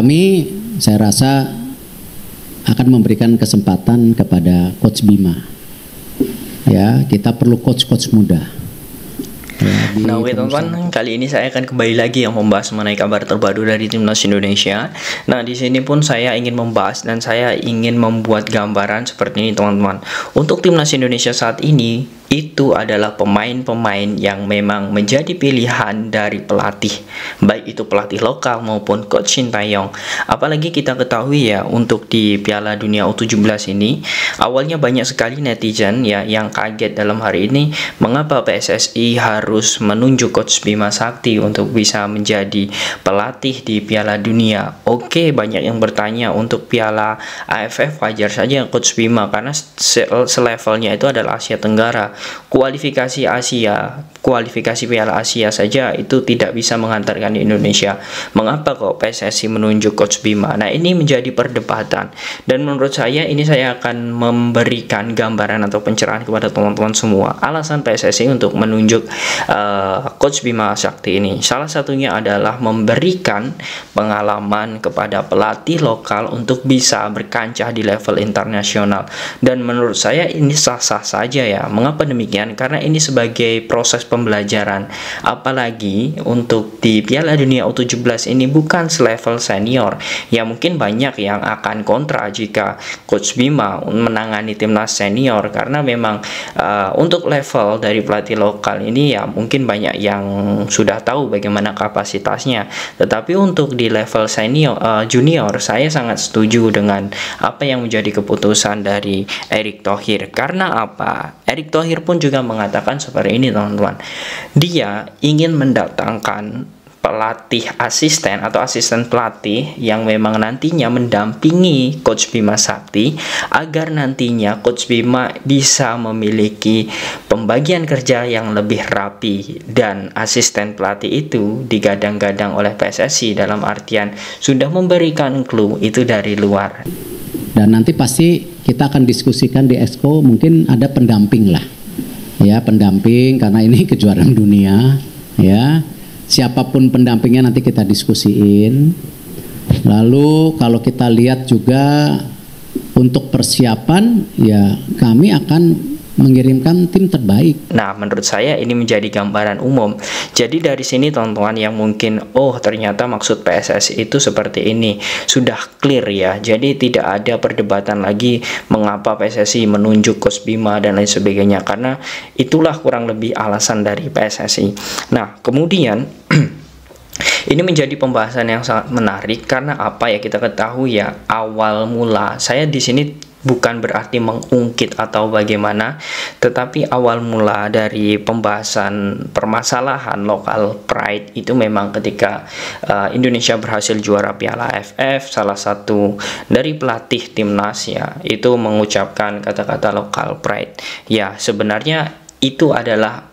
kami, saya rasa akan memberikan kesempatan kepada Coach Bima. Ya, kita perlu coach-coach muda. Nah, oke teman-teman, kali ini saya akan kembali lagi yang membahas mengenai kabar terbaru dari Timnas Indonesia. Nah, di sini pun saya ingin membahas dan saya ingin membuat gambaran seperti ini teman-teman. Untuk Timnas Indonesia saat ini, itu adalah pemain-pemain yang memang menjadi pilihan dari pelatih, baik itu pelatih lokal maupun Coach Sintayong. Apalagi kita ketahui ya, untuk di Piala Dunia U17 ini, awalnya banyak sekali netizen ya yang kaget dalam hari ini mengapa PSSI harus menunjuk Coach Bima Sakti untuk bisa menjadi pelatih di Piala Dunia. Oke, banyak yang bertanya untuk Piala AFF wajar saja Coach Bima karena selevelnya itu adalah Asia Tenggara. Kualifikasi Piala Asia saja itu tidak bisa menghantarkan Indonesia. Mengapa kok PSSI menunjuk Coach Bima? Nah, ini menjadi perdebatan dan menurut saya ini saya akan memberikan gambaran atau pencerahan kepada teman-teman semua alasan PSSI untuk menunjuk Coach Bima Sakti ini. Salah satunya adalah memberikan pengalaman kepada pelatih lokal untuk bisa berkancah di level internasional, dan menurut saya ini sah-sah saja ya. Mengapa demikian? Karena ini sebagai proses pembelajaran, apalagi untuk di Piala Dunia U17 ini bukan selevel senior. Ya, mungkin banyak yang akan kontra jika Coach Bima menangani timnas senior, karena memang untuk level dari pelatih lokal ini ya mungkin banyak yang sudah tahu bagaimana kapasitasnya. Tetapi untuk di level senior junior, saya sangat setuju dengan apa yang menjadi keputusan dari Erick Thohir. Karena apa? Erick Thohir pun juga mengatakan seperti ini teman-teman. Dia ingin mendatangkan pelatih asisten atau asisten pelatih yang memang nantinya mendampingi Coach Bima Sakti agar nantinya Coach Bima bisa memiliki pembagian kerja yang lebih rapi, dan asisten pelatih itu digadang-gadang oleh PSSI dalam artian sudah memberikan clue itu dari luar. Dan nanti pasti kita akan diskusikan di Exco, mungkin ada pendamping lah. Ya, pendamping karena ini kejuaraan dunia ya. Siapapun pendampingnya nanti kita diskusiin. Lalu kalau kita lihat juga untuk persiapan ya, kami akan mengirimkan tim terbaik. Nah, menurut saya ini menjadi gambaran umum. Jadi dari sini teman-teman yang mungkin ternyata maksud PSSI itu seperti ini, sudah clear ya. Jadi tidak ada perdebatan lagi mengapa PSSI menunjuk Coach Bima dan lain sebagainya, karena itulah kurang lebih alasan dari PSSI. Nah, kemudian ini menjadi pembahasan yang sangat menarik karena apa ya, kita ketahui ya, awal mula saya di sini bukan berarti mengungkit atau bagaimana, tetapi awal mula dari pembahasan permasalahan lokal pride itu memang ketika Indonesia berhasil juara Piala AFF, salah satu dari pelatih timnas ya itu mengucapkan kata-kata lokal pride. Ya, sebenarnya itu adalah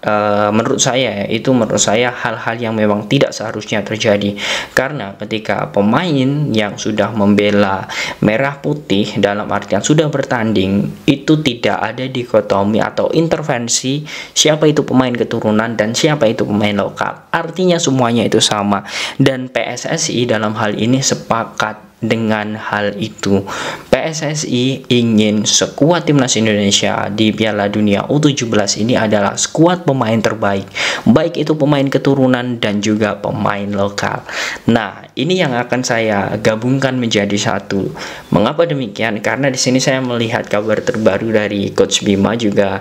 menurut saya hal-hal yang memang tidak seharusnya terjadi, karena ketika pemain yang sudah membela merah putih dalam artian sudah bertanding itu tidak ada dikotomi atau intervensi siapa itu pemain keturunan dan siapa itu pemain lokal, artinya semuanya itu sama, dan PSSI dalam hal ini sepakat dengan hal itu. PSSI ingin skuad timnas Indonesia di Piala Dunia U17 ini adalah skuad pemain terbaik, baik itu pemain keturunan dan juga pemain lokal. Nah, ini yang akan saya gabungkan menjadi satu. Mengapa demikian? Karena di sini saya melihat kabar terbaru dari Coach Bima juga,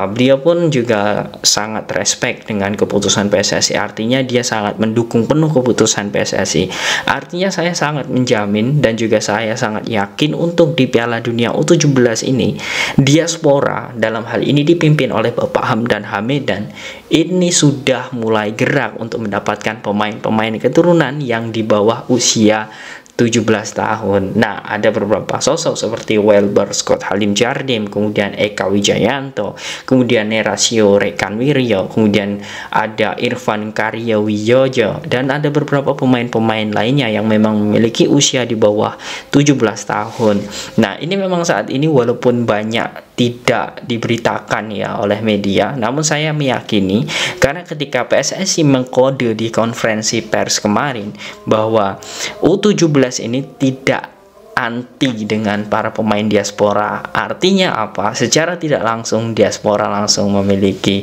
beliau pun juga sangat respect dengan keputusan PSSI. Artinya dia sangat mendukung penuh keputusan PSSI. Artinya saya sangat menjamin dan juga saya sangat yakin untuk di Piala Dunia U17 ini, diaspora dalam hal ini dipimpin oleh Bapak Hamdan Hamidan ini sudah mulai gerak untuk mendapatkan pemain-pemain keturunan yang di bawah usia 17 tahun. Nah, ada beberapa sosok seperti Welber Scott Halim Jardim, kemudian Eka Wijayanto, kemudian Nerasio Rekan Wiryo, kemudian ada Irfan Karya Wijojo, dan ada beberapa pemain-pemain lainnya yang memang memiliki usia di bawah 17 tahun. Nah, ini memang saat ini walaupun banyak tidak diberitakan ya oleh media, namun saya meyakini karena ketika PSSI mengkode di konferensi pers kemarin bahwa U17 ini tidak anti dengan para pemain diaspora. Artinya apa? Secara tidak langsung diaspora langsung memiliki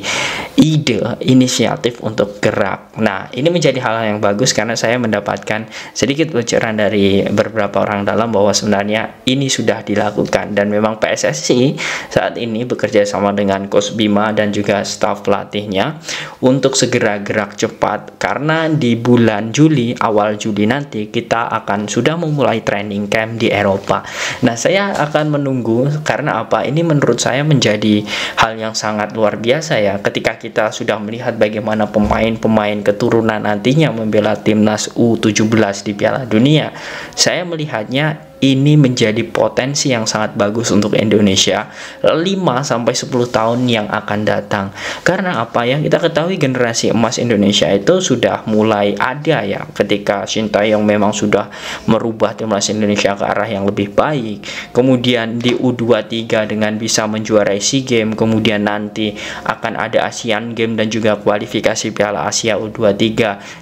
ide, inisiatif untuk gerak. Nah, ini menjadi hal yang bagus karena saya mendapatkan sedikit bocoran dari beberapa orang dalam bahwa sebenarnya ini sudah dilakukan, dan memang PSSI saat ini bekerja sama dengan Coach Bima dan juga staf pelatihnya untuk segera gerak cepat, karena di bulan Juli, awal Juli nanti kita akan sudah memulai training camp di Eropa. Nah, saya akan menunggu karena apa? Ini menurut saya menjadi hal yang sangat luar biasa ya, ketika kita sudah melihat bagaimana pemain-pemain keturunan nantinya membela timnas U17 di Piala Dunia. Saya melihatnya ini menjadi potensi yang sangat bagus untuk Indonesia 5-10 tahun yang akan datang. Karena apa yang kita ketahui, generasi emas Indonesia itu sudah mulai ada ya, ketika Sintayong memang sudah merubah timnas Indonesia ke arah yang lebih baik. Kemudian di U23 dengan bisa menjuarai SEA Games, kemudian nanti akan ada Asian Games dan juga kualifikasi Piala Asia U23,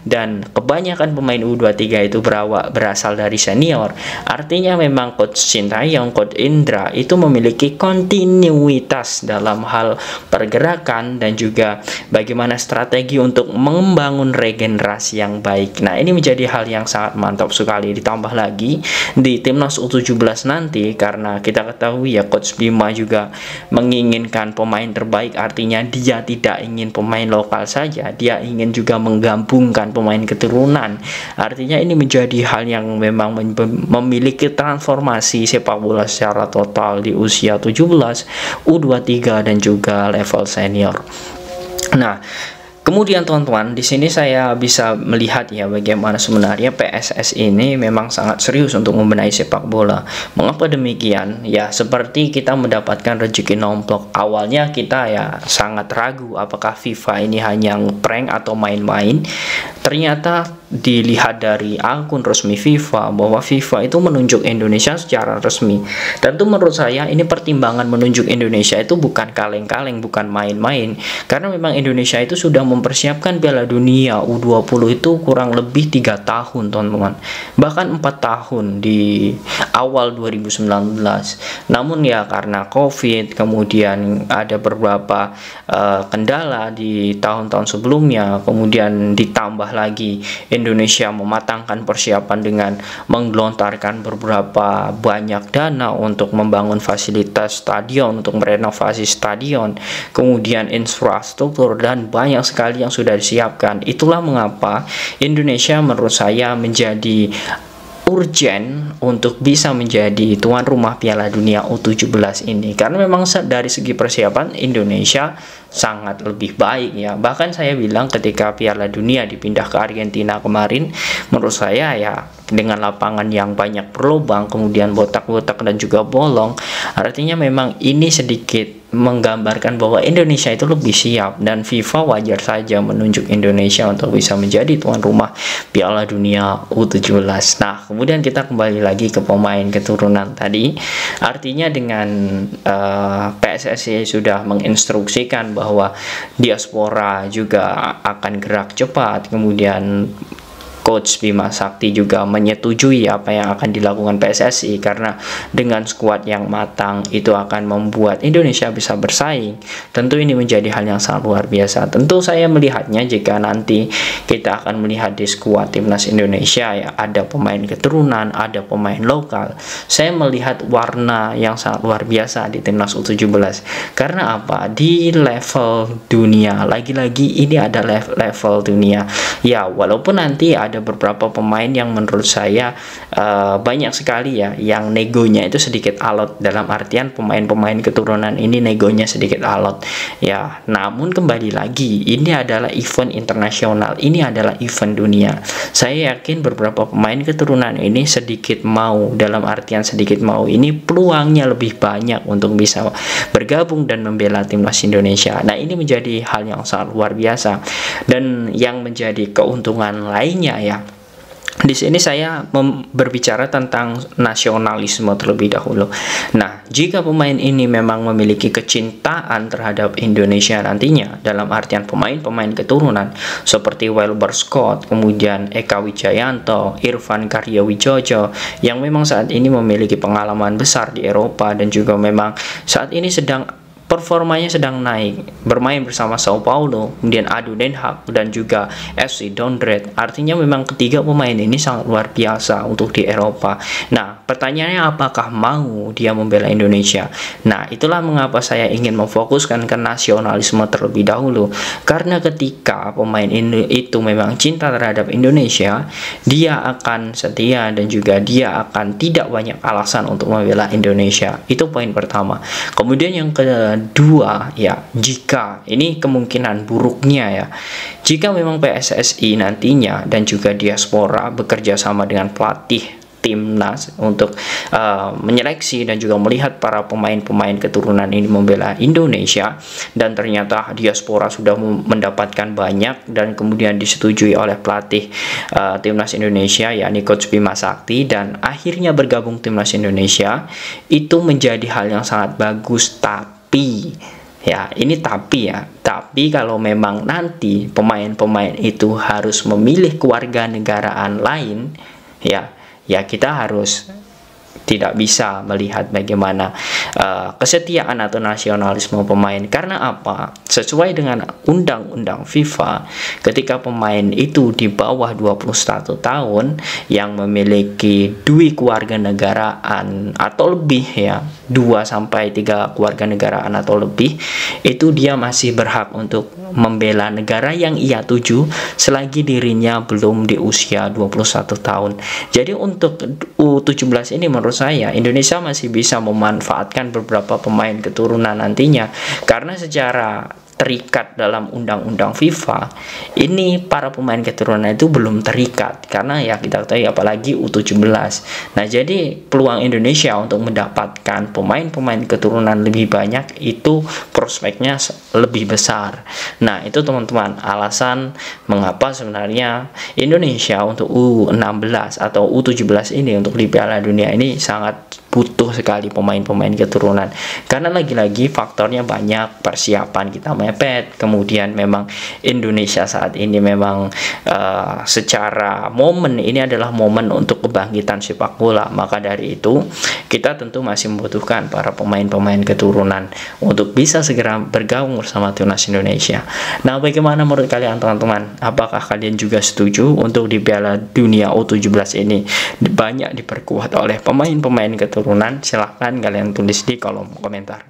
dan kebanyakan pemain U23 itu berasal dari senior. Artinya memang Coach Sintayong, Coach Indra itu memiliki kontinuitas dalam hal pergerakan dan juga bagaimana strategi untuk membangun regenerasi yang baik. Nah, ini menjadi hal yang sangat mantap sekali. Ditambah lagi di timnas U17 nanti, karena kita ketahui ya, Coach Bima juga menginginkan pemain terbaik. Artinya dia tidak ingin pemain lokal saja, dia ingin juga menggabungkan pemain keturunan. Artinya ini menjadi hal yang memang memiliki transformasi sepak bola secara total di usia 17, U23 dan juga level senior. Nah, kemudian teman-teman, di sini saya bisa melihat ya bagaimana sebenarnya PSSI ini memang sangat serius untuk membenahi sepak bola. Mengapa demikian? Ya, seperti kita mendapatkan rezeki nomplok. Awalnya kita ya sangat ragu apakah FIFA ini hanya prank atau main-main. Ternyata dilihat dari akun resmi FIFA bahwa FIFA itu menunjuk Indonesia secara resmi. Tentu menurut saya ini pertimbangan menunjuk Indonesia itu bukan kaleng-kaleng, bukan main-main, karena memang Indonesia itu sudah mempersiapkan Piala Dunia U20 itu kurang lebih 3 tahun teman-teman, bahkan 4 tahun di awal 2019. Namun ya karena COVID, kemudian ada beberapa kendala di tahun-tahun sebelumnya, kemudian ditambah lagi Indonesia mematangkan persiapan dengan menggelontarkan beberapa banyak dana untuk membangun fasilitas stadion, untuk merenovasi stadion, kemudian infrastruktur, dan banyak sekali yang sudah disiapkan. Itulah mengapa Indonesia menurut saya menjadi urgent untuk bisa menjadi tuan rumah Piala Dunia U17 ini, karena memang dari segi persiapan Indonesia sangat lebih baik ya. Bahkan saya bilang ketika Piala Dunia dipindah ke Argentina kemarin, menurut saya ya dengan lapangan yang banyak berlubang, kemudian botak-botak dan juga bolong, artinya memang ini sedikit menggambarkan bahwa Indonesia itu lebih siap, dan FIFA wajar saja menunjuk Indonesia untuk bisa menjadi tuan rumah Piala Dunia U17. Nah, kemudian kita kembali lagi ke pemain keturunan tadi. Artinya dengan PSSI sudah menginstruksikan bahwa diaspora juga akan gerak cepat, kemudian Coach Bima Sakti juga menyetujui apa yang akan dilakukan PSSI, karena dengan skuad yang matang itu akan membuat Indonesia bisa bersaing. Tentu ini menjadi hal yang sangat luar biasa. Tentu saya melihatnya jika nanti kita akan melihat di skuad timnas Indonesia ya, ada pemain keturunan, ada pemain lokal. Saya melihat warna yang sangat luar biasa di timnas U17. Karena apa? Di level dunia, lagi-lagi ini ada level dunia. Ya, walaupun nanti ada beberapa pemain yang menurut saya banyak sekali ya yang negonya itu sedikit alot, dalam artian pemain-pemain keturunan ini negonya sedikit alot ya. Namun kembali lagi, ini adalah event internasional, ini adalah event dunia. Saya yakin beberapa pemain keturunan ini sedikit mau, dalam artian sedikit mau, ini peluangnya lebih banyak untuk bisa bergabung dan membela timnas Indonesia. Nah, ini menjadi hal yang sangat luar biasa, dan yang menjadi keuntungan lainnya ya, Di sini saya berbicara tentang nasionalisme terlebih dahulu. Nah, jika pemain ini memang memiliki kecintaan terhadap Indonesia nantinya, dalam artian pemain-pemain keturunan seperti Wilbur Scott, kemudian Eka Wijayanto, Irfan Karyawijojo, yang memang saat ini memiliki pengalaman besar di Eropa dan juga memang saat ini performanya sedang naik, bermain bersama Sao Paulo, kemudian ADO Den Haag, dan juga FC Dordrecht. Artinya memang ketiga pemain ini sangat luar biasa untuk di Eropa. Nah, pertanyaannya apakah mau dia membela Indonesia? Nah, itulah mengapa saya ingin memfokuskan ke nasionalisme terlebih dahulu. Karena ketika pemain ini itu memang cinta terhadap Indonesia, dia akan setia dan juga dia akan tidak banyak alasan untuk membela Indonesia. Itu poin pertama. Kemudian yang kedua, ya, jika ini kemungkinan buruknya ya, jika memang PSSI nantinya dan juga diaspora bekerja sama dengan pelatih timnas untuk menyeleksi dan juga melihat para pemain-pemain keturunan ini membela Indonesia, dan ternyata diaspora sudah mendapatkan banyak dan kemudian disetujui oleh pelatih timnas Indonesia, yakni Coach Bima Sakti, dan akhirnya bergabung timnas Indonesia, itu menjadi hal yang sangat bagus. Tapi ya, ini tapi kalau memang nanti pemain-pemain itu harus memilih kewarganegaraan lain, ya kita harus tidak bisa melihat bagaimana kesetiaan atau nasionalisme pemain. Karena apa? Sesuai dengan undang-undang FIFA, ketika pemain itu di bawah 21 tahun yang memiliki 2 kewarganegaraan atau lebih, ya, 2-3 kewarganegaraan atau lebih, itu dia masih berhak untuk membela negara yang ia tuju selagi dirinya belum di usia 21 tahun. Jadi untuk U17 ini menurut saya Indonesia masih bisa memanfaatkan beberapa pemain keturunan nantinya, karena secara terikat dalam undang-undang FIFA ini para pemain keturunan itu belum terikat, karena ya kita tahu apalagi U17. Nah, jadi peluang Indonesia untuk mendapatkan pemain-pemain keturunan lebih banyak itu prospeknya lebih besar. Nah, itu teman-teman alasan mengapa sebenarnya Indonesia untuk U16 atau U17 ini untuk di Piala Dunia ini sangat butuh sekali pemain-pemain keturunan, karena lagi-lagi faktornya banyak. Persiapan kita mepet, kemudian memang Indonesia saat ini memang secara momen ini adalah momen untuk kebangkitan sepak bola, maka dari itu kita tentu masih membutuhkan para pemain-pemain keturunan untuk bisa segera bergabung bersama timnas Indonesia. Nah, bagaimana menurut kalian teman-teman? Apakah kalian juga setuju untuk di Piala Dunia U17 ini banyak diperkuat oleh pemain-pemain keturunan? Silahkan kalian tulis di kolom komentar.